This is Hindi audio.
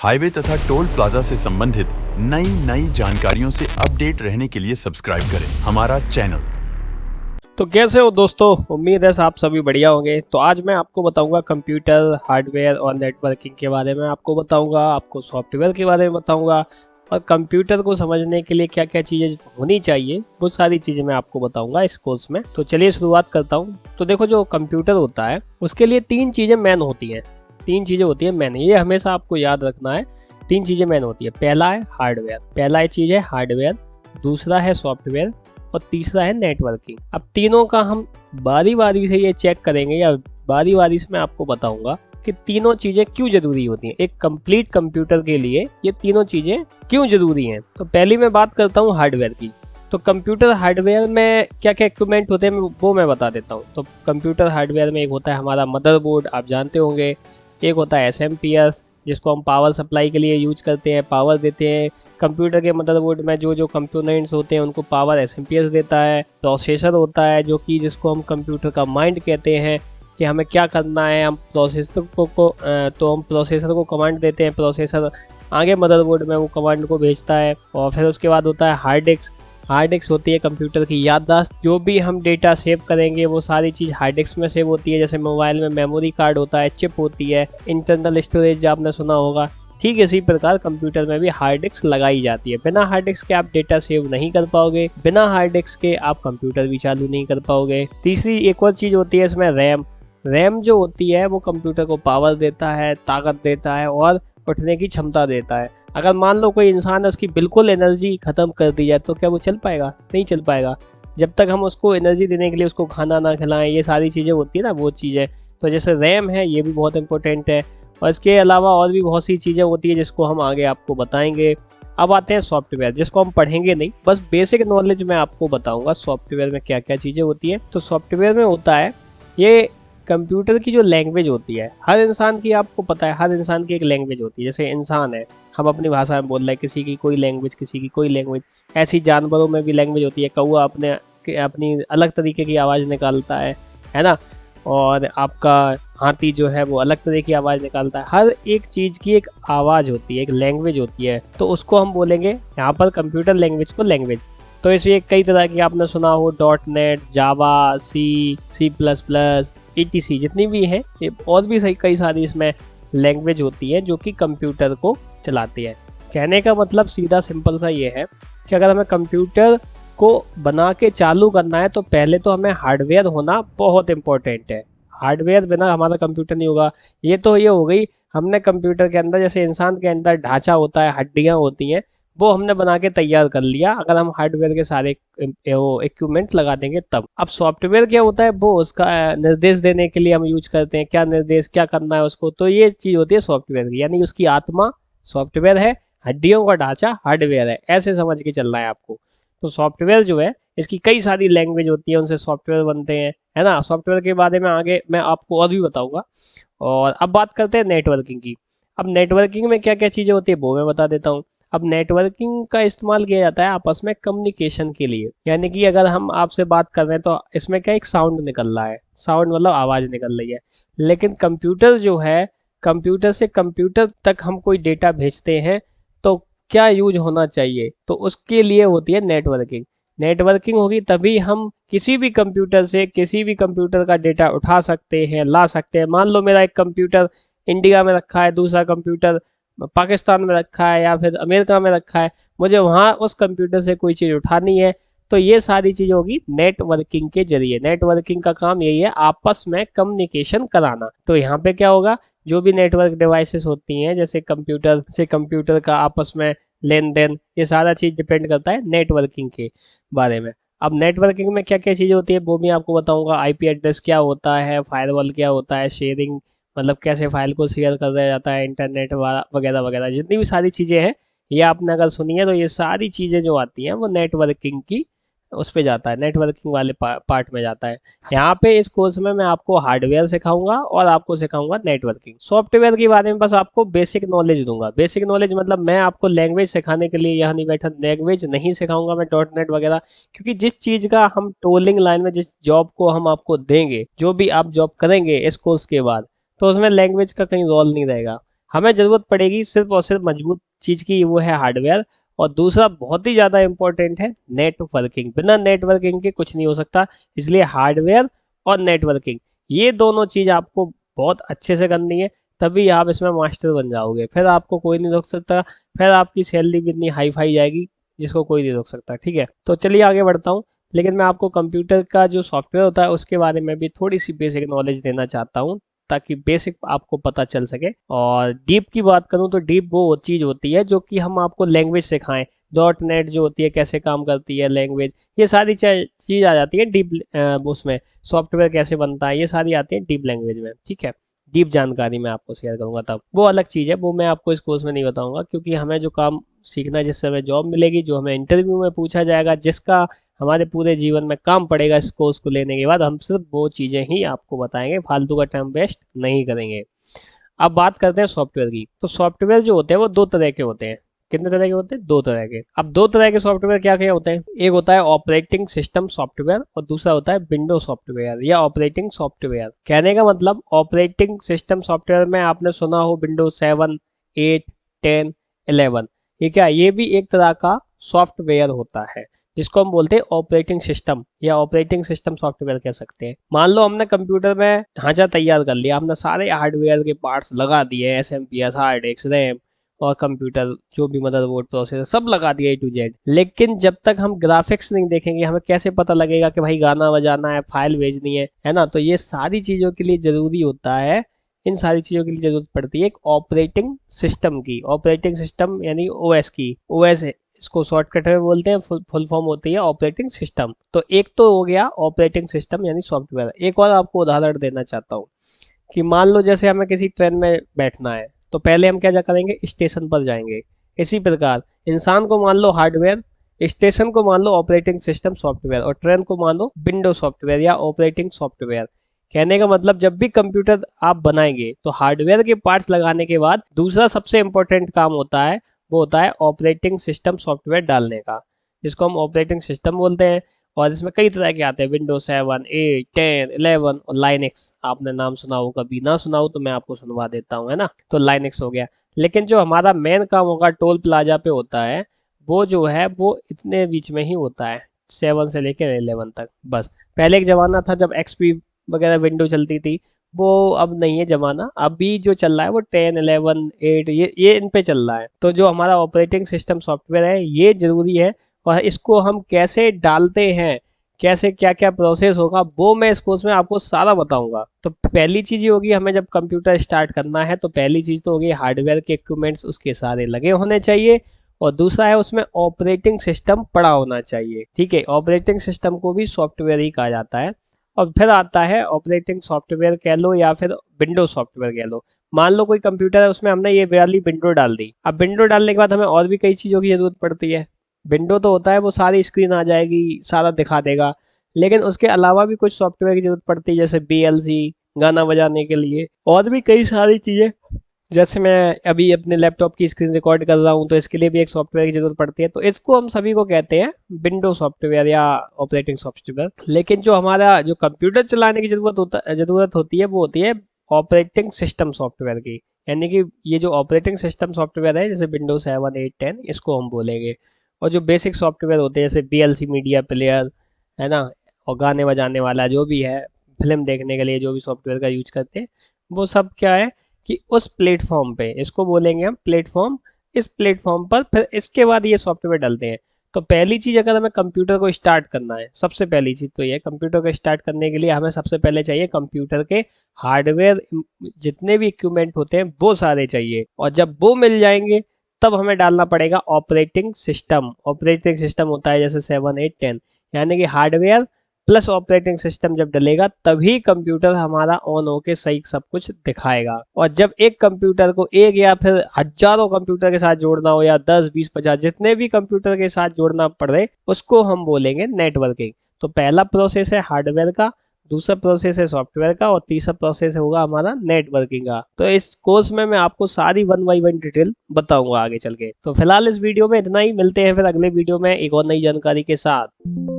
हाईवे तथा टोल प्लाजा से संबंधित नई जानकारियों से अपडेट रहने के लिए सब्सक्राइब करें हमारा चैनल। तो कैसे हो दोस्तों, उम्मीद है आप सभी बढ़िया होंगे। तो आज मैं आपको बताऊंगा कंप्यूटर हार्डवेयर और नेटवर्किंग के बारे में आपको बताऊंगा, आपको सॉफ्टवेयर के बारे में बताऊंगा और कंप्यूटर को समझने के लिए क्या क्या चीज़ें होनी चाहिए वो सारी चीज़ें मैं आपको बताऊंगा इस कोर्स में। तो चलिए शुरुआत करता हूँ। तो देखो, जो कंप्यूटर होता है उसके लिए तीन चीज़ें मेन होती हैं। तीन चीज़ें होती है मेन, ये हमेशा आपको याद रखना है। तीन चीज़ें मेन होती है। पहला है हार्डवेयर, पहला चीज़ है हार्डवेयर, दूसरा है सॉफ्टवेयर और तीसरा है नेटवर्किंग। अब तीनों का हम बारी बारी से ये चेक करेंगे या बारी बारी से मैं आपको बताऊंगा कि तीनों चीज़ें क्यों जरूरी होती हैं। एक कंप्लीट कंप्यूटर के लिए ये तीनों चीज़ें क्यों जरूरी हैं। तो पहली मैं बात करता हूँ हार्डवेयर की। तो कंप्यूटर हार्डवेयर में क्या क्या इक्विपमेंट होते हैं वो मैं बता देता हूँ। तो कंप्यूटर हार्डवेयर में एक होता है हमारा मदरबोर्ड, आप जानते होंगे। एक होता है SMPS जिसको हम पावर सप्लाई के लिए यूज करते हैं, पावर देते हैं। कंप्यूटर के मदरबोर्ड में जो कंपोनेंट्स होते हैं उनको पावर SMPS देता है। प्रोसेसर होता है जो कि जिसको हम कंप्यूटर का माइंड कहते हैं कि हमें क्या करना है। हम प्रोसेसर तो हम प्रोसेसर को कमांड देते हैं, प्रोसेसर आगे मदरबोर्ड में वो कमांड को भेजता है। और फिर उसके बाद होता है हार्ड डिस्क। हार्ड डिस्क होती है कंप्यूटर की याददाश्त, जो भी हम डेटा सेव करेंगे वो सारी चीज़ हार्ड डिस्क में सेव होती है। जैसे मोबाइल में मेमोरी कार्ड होता है, चिप होती है, इंटरनल स्टोरेज आपने सुना होगा। ठीक इसी प्रकार कंप्यूटर में भी हार्ड डिस्क लगाई जाती है। बिना हार्ड डिस्क के आप डेटा सेव नहीं कर पाओगे, बिना हार्ड डिस्क के आप कंप्यूटर भी चालू नहीं कर पाओगे। तीसरी एक और चीज़ होती है इसमें रैम। रैम जो होती है वो कंप्यूटर को पावर देता है, ताकत देता है और उठने की क्षमता देता है। अगर मान लो कोई इंसान है उसकी बिल्कुल एनर्जी खत्म कर दी जाए तो क्या वो चल पाएगा? नहीं चल पाएगा। जब तक हम उसको एनर्जी देने के लिए उसको खाना ना खिलाएं, ये सारी चीज़ें होती है ना, वो चीज़ें। तो जैसे रैम है ये भी बहुत इंपॉर्टेंट है। और इसके अलावा और भी बहुत सी चीज़ें होती है जिसको हम आगे आपको बताएंगे। अब आते हैं सॉफ्टवेयर, जिसको हम पढ़ेंगे नहीं, बस बेसिक नॉलेज मैं आपको बताऊंगा सॉफ्टवेयर में क्या क्या चीज़ें होती है। तो सॉफ्टवेयर में होता है ये कंप्यूटर की जो लैंग्वेज होती है। हर इंसान की, आपको पता है, हर इंसान की एक लैंग्वेज होती है। जैसे इंसान है, हम अपनी भाषा में बोल रहे हैं, किसी की कोई लैंग्वेज, किसी की कोई लैंग्वेज। ऐसी जानवरों में भी लैंग्वेज होती है। कौवा अपनी अलग तरीके की आवाज़ निकालता है ना। और आपका हाथी जो है वो अलग तरह की आवाज़ निकालता है। हर एक चीज़ की एक आवाज़ होती है, एक लैंग्वेज होती है। तो उसको हम बोलेंगे यहाँ पर कंप्यूटर लैंग्वेज को लैंग्वेज। तो इसमें कई तरह की आपने सुना हो, .NET, जावा, C++, ETC जितनी भी हैं, और भी सही कई सारी इसमें लैंग्वेज होती है जो कि कंप्यूटर को चलाती है। कहने का मतलब सीधा सिंपल सा ये है कि अगर हमें कंप्यूटर को बना के चालू करना है तो पहले तो हमें हार्डवेयर होना बहुत इंपॉर्टेंट है। हार्डवेयर बिना हमारा कंप्यूटर नहीं होगा। ये हो गई, हमने कंप्यूटर के अंदर, जैसे इंसान के अंदर ढांचा होता है, हड्डियां होती हैं, वो हमने बना के तैयार कर लिया। अगर हम हार्डवेयर के सारे इक्विपमेंट लगा देंगे तब। अब सॉफ्टवेयर क्या होता है, वो उसका निर्देश देने के लिए हम यूज करते हैं। क्या निर्देश, क्या करना है उसको, तो ये चीज होती है सॉफ्टवेयर की। यानी उसकी आत्मा सॉफ्टवेयर है, हड्डियों का ढांचा हार्डवेयर है, ऐसे समझ के चलना है आपको। तो सॉफ्टवेयर जो है इसकी कई सारी लैंग्वेज होती है, उनसे सॉफ्टवेयर बनते हैं, है ना। सॉफ्टवेयर के बारे में आगे मैं आपको और भी बताऊंगा। और अब बात करते हैं नेटवर्किंग की। अब नेटवर्किंग में क्या क्या चीज़ें होती है वो मैं बता देता हूँ। अब नेटवर्किंग का इस्तेमाल किया जाता है आपस में कम्युनिकेशन के लिए। यानी कि अगर हम आपसे बात कर रहे हैं तो इसमें क्या एक साउंड निकल रहा है, साउंड मतलब आवाज़ निकल रही है। लेकिन कंप्यूटर जो है, कंप्यूटर से कंप्यूटर तक हम कोई डेटा भेजते हैं तो क्या यूज होना चाहिए, तो उसके लिए होती है नेटवर्किंग। नेटवर्किंग होगी तभी हम किसी भी कंप्यूटर से किसी भी कंप्यूटर का डेटा उठा सकते हैं, ला सकते हैं। मान लो मेरा एक कंप्यूटर इंडिया में रखा है, दूसरा कंप्यूटर पाकिस्तान में रखा है या फिर अमेरिका में रखा है, मुझे वहां उस कंप्यूटर से कोई चीज़ उठानी है, तो ये सारी चीज़ होगी नेटवर्किंग के जरिए। नेटवर्किंग का काम यही है, आपस में कम्युनिकेशन कराना। तो यहाँ पे क्या होगा, जो भी नेटवर्क डिवाइसेस होती हैं, जैसे कंप्यूटर से कंप्यूटर का आपस में लेन देन, ये सारा चीज़ डिपेंड करता है नेटवर्किंग के बारे में। अब नेटवर्किंग में क्या क्या चीज़ें होती है वो भी आपको बताऊंगा। IP एड्रेस क्या होता है, फायरवॉल क्या होता है, शेयरिंग मतलब कैसे फाइल को शेयर कर दिया जाता है, इंटरनेट वगैरह वगैरह, जितनी भी सारी चीज़ें हैं ये आपने अगर सुनी है तो ये सारी चीज़ें जो आती हैं वो नेटवर्किंग की उस पे जाता है, नेटवर्किंग वाले पार्ट में जाता है। यहाँ पे इस कोर्स में मैं आपको हार्डवेयर सिखाऊंगा और आपको सिखाऊंगा नेटवर्किंग। सॉफ्टवेयर के बारे में बस आपको बेसिक नॉलेज दूंगा। बेसिक नॉलेज मतलब मैं आपको लैंग्वेज सिखाने के लिए यहाँ नहीं बैठा, लैंग्वेज नहीं सिखाऊंगा मैं .NET वगैरह, क्योंकि जिस चीज़ का हम टोलिंग लाइन में, जिस जॉब को हम आपको देंगे, जो भी आप जॉब करेंगे इस कोर्स के बाद, तो उसमें लैंग्वेज का कहीं रोल नहीं रहेगा। हमें ज़रूरत पड़ेगी सिर्फ और सिर्फ मजबूत चीज़ की, वो है हार्डवेयर। और दूसरा बहुत ही ज़्यादा इंपॉर्टेंट है नेटवर्किंग। बिना नेटवर्किंग के कुछ नहीं हो सकता, इसलिए हार्डवेयर और नेटवर्किंग ये दोनों चीज़ आपको बहुत अच्छे से करनी है, तभी आप इसमें मास्टर बन जाओगे। फिर आपको कोई नहीं रोक सकता, फिर आपकी सैलरी भी इतनी हाई फाई जाएगी जिसको कोई नहीं रोक सकता। ठीक है, तो चलिए आगे बढ़ता हूँ। लेकिन मैं आपको कंप्यूटर का जो सॉफ्टवेयर होता है उसके बारे में भी थोड़ी सी बेसिक नॉलेज देना चाहता हूँ, ताकि बेसिक आपको पता चल सके। और डीप की बात करूँ तो डीप वो चीज़ होती है जो कि हम आपको लैंग्वेज सिखाएं। डॉट नेट जो होती है कैसे काम करती है, लैंग्वेज, ये सारी चीज़ आ जाती है डीप उसमें। सॉफ्टवेयर कैसे बनता है, ये सारी आती है डीप लैंग्वेज में। ठीक है, डीप जानकारी मैं आपको शेयर करूंगा, तब वो अलग चीज़ है, वो मैं आपको इस कोर्स में नहीं बताऊंगा, क्योंकि हमें जो काम सीखना है, जिससे हमें जॉब मिलेगी, जो हमें इंटरव्यू में पूछा जाएगा, जिसका हमारे पूरे जीवन में काम पड़ेगा इस कोर्स को लेने के बाद, हम सिर्फ वो चीज़ें ही आपको बताएंगे, फालतू का टाइम वेस्ट नहीं करेंगे। अब बात करते हैं सॉफ्टवेयर की। तो सॉफ्टवेयर जो होते हैं वो दो तरह के होते हैं। कितने तरह के होते हैं? दो तरह के। अब दो तरह के सॉफ्टवेयर क्या क्या होते हैं? एक होता है ऑपरेटिंग सिस्टम सॉफ्टवेयर और दूसरा होता है विंडो सॉफ्टवेयर या ऑपरेटिंग सॉफ्टवेयर। कहने का मतलब ऑपरेटिंग सिस्टम सॉफ्टवेयर में आपने सुना हो विंडोज 7, 8, 10, 11। ये क्या, ये भी एक तरह का सॉफ्टवेयर होता है जिसको हम बोलते हैं ऑपरेटिंग सिस्टम या ऑपरेटिंग सिस्टम सॉफ्टवेयर कह सकते हैं। मान लो हमने कंप्यूटर में ढांचा तैयार कर लिया, हमने सारे हार्डवेयर के पार्ट्स लगा दिए, एसएमपीएस, हार्ड डिस्क, रैम और कंप्यूटर जो भी मदरबोर्ड, प्रोसेसर सब लगा दिया A to Z। लेकिन जब तक हम ग्राफिक्स नहीं देखेंगे हमें कैसे पता लगेगा कि भाई गाना बजाना है, फाइल भेजनी है ना? तो ये सारी चीज़ों के लिए ज़रूरी होता है, इन सारी चीज़ों के लिए ज़रूरत पड़ती है एक ऑपरेटिंग सिस्टम की। ऑपरेटिंग सिस्टम यानी OS की। OS इसको शॉर्टकट में बोलते हैं, फुल फॉर्म होती है ऑपरेटिंग सिस्टम। तो एक तो हो गया ऑपरेटिंग सिस्टम यानी सॉफ्टवेयर। एक और आपको उदाहरण देना चाहता हूँ कि मान लो जैसे हमें किसी ट्रेन में बैठना है, तो पहले हम क्या करेंगे, स्टेशन पर जाएंगे। इसी प्रकार इंसान को मान लो हार्डवेयर, स्टेशन को मान लो ऑपरेटिंग सिस्टम सॉफ्टवेयर और ट्रेन को मान लो विंडो सॉफ्टवेयर या ऑपरेटिंग सॉफ्टवेयर। कहने का मतलब जब भी कंप्यूटर आप बनाएंगे तो हार्डवेयर के पार्ट्स लगाने के बाद दूसरा सबसे इंपॉर्टेंट काम होता है, वो होता है ऑपरेटिंग सिस्टम सॉफ्टवेयर डालने का, जिसको हम ऑपरेटिंग सिस्टम बोलते हैं। और इसमें कई तरह के आते हैं, विंडोज 7, 8, 10, 11 और लाइनेक्स। आपने नाम सुना हो, कभी ना सुना हो तो मैं आपको सुनवा देता हूँ, है ना? तो लाइनेक्स हो गया। लेकिन जो हमारा मेन काम होगा टोल प्लाजा पे होता है, वो जो है वो इतने बीच में ही होता है, 7 से लेकर 11 तक बस। पहले एक जमाना था जब XP वगैरह विंडो चलती थी, वो अब नहीं है जमाना। अभी जो चल रहा है वो 10, 11, 8 ये इन पे चल रहा है। तो जो हमारा ऑपरेटिंग सिस्टम सॉफ्टवेयर है ये जरूरी है, और इसको हम कैसे डालते हैं, कैसे क्या क्या प्रोसेस होगा, वो मैं इस कोर्स में आपको सारा बताऊंगा। तो पहली चीज ये होगी, हमें जब कंप्यूटर स्टार्ट करना है तो पहली चीज तो होगी हार्डवेयर के इक्विपमेंट्स उसके सारे लगे होने चाहिए, और दूसरा है उसमें ऑपरेटिंग सिस्टम पड़ा होना चाहिए। ठीक है, ऑपरेटिंग सिस्टम को भी सॉफ्टवेयर ही कहा जाता है। और फिर आता है ऑपरेटिंग सॉफ्टवेयर कह लो या फिर विंडो सॉफ्टवेयर कह लो। मान लो कोई कंप्यूटर है, उसमें हमने ये वाली विंडो डाल दी। अब विंडो डालने के बाद हमें और भी कई चीज़ों की जरूरत पड़ती है। विंडो तो होता है वो सारी स्क्रीन आ जाएगी, सारा दिखा देगा, लेकिन उसके अलावा भी कुछ सॉफ्टवेयर की जरूरत पड़ती है, जैसे BLC गाना बजाने के लिए, और भी कई सारी चीज़ें। जैसे मैं अभी अपने लैपटॉप की स्क्रीन रिकॉर्ड कर रहा हूँ तो इसके लिए भी एक सॉफ्टवेयर की जरूरत पड़ती है। तो इसको हम सभी को कहते हैं विंडो सॉफ्टवेयर या ऑपरेटिंग सॉफ्टवेयर। लेकिन जो हमारा जो कंप्यूटर चलाने की जरूरत होती है वो होती है ऑपरेटिंग सिस्टम सॉफ्टवेयर की। यानी कि ये जो ऑपरेटिंग सिस्टम सॉफ्टवेयर है, जैसे विंडोज 7, 8, 10, इसको हम बोलेंगे। और जो बेसिक सॉफ्टवेयर होते हैं जैसे BLC मीडिया प्लेयर, है ना, और गाने बजाने वाला जो भी है, फिल्म देखने के लिए जो भी सॉफ्टवेयर का यूज करते हैं, वो सब क्या है कि उस प्लेटफॉर्म पे, इसको बोलेंगे हम प्लेटफॉर्म, इस प्लेटफॉर्म पर फिर इसके बाद ये सॉफ्टवेयर डलते हैं। तो पहली चीज अगर हमें कंप्यूटर को स्टार्ट करना है, सबसे पहली चीज तो ये, कंप्यूटर को स्टार्ट करने के लिए हमें सबसे पहले चाहिए कंप्यूटर के हार्डवेयर, जितने भी इक्विपमेंट होते हैं वो सारे चाहिए। और जब वो मिल जाएंगे तब हमें डालना पड़ेगा ऑपरेटिंग सिस्टम। ऑपरेटिंग सिस्टम होता है जैसे 7, 8, 10, यानी कि हार्डवेयर प्लस ऑपरेटिंग सिस्टम जब डलेगा तभी कंप्यूटर हमारा ऑन होके सही सब कुछ दिखाएगा। और जब एक कंप्यूटर को एक या फिर हजारों कंप्यूटर के साथ जोड़ना हो, या 10, 20, 50 जितने भी कंप्यूटर के साथ जोड़ना पड़े, उसको हम बोलेंगे नेटवर्किंग। तो पहला प्रोसेस है हार्डवेयर का, दूसरा प्रोसेस है सॉफ्टवेयर का, और तीसरा प्रोसेस होगा हमारा नेटवर्किंग का। तो इस कोर्स में मैं आपको सारी 1 by 1 डिटेल बताऊंगा आगे चल के। तो फिलहाल इस वीडियो में इतना ही, मिलते हैं फिर अगले वीडियो में एक और नई जानकारी के साथ।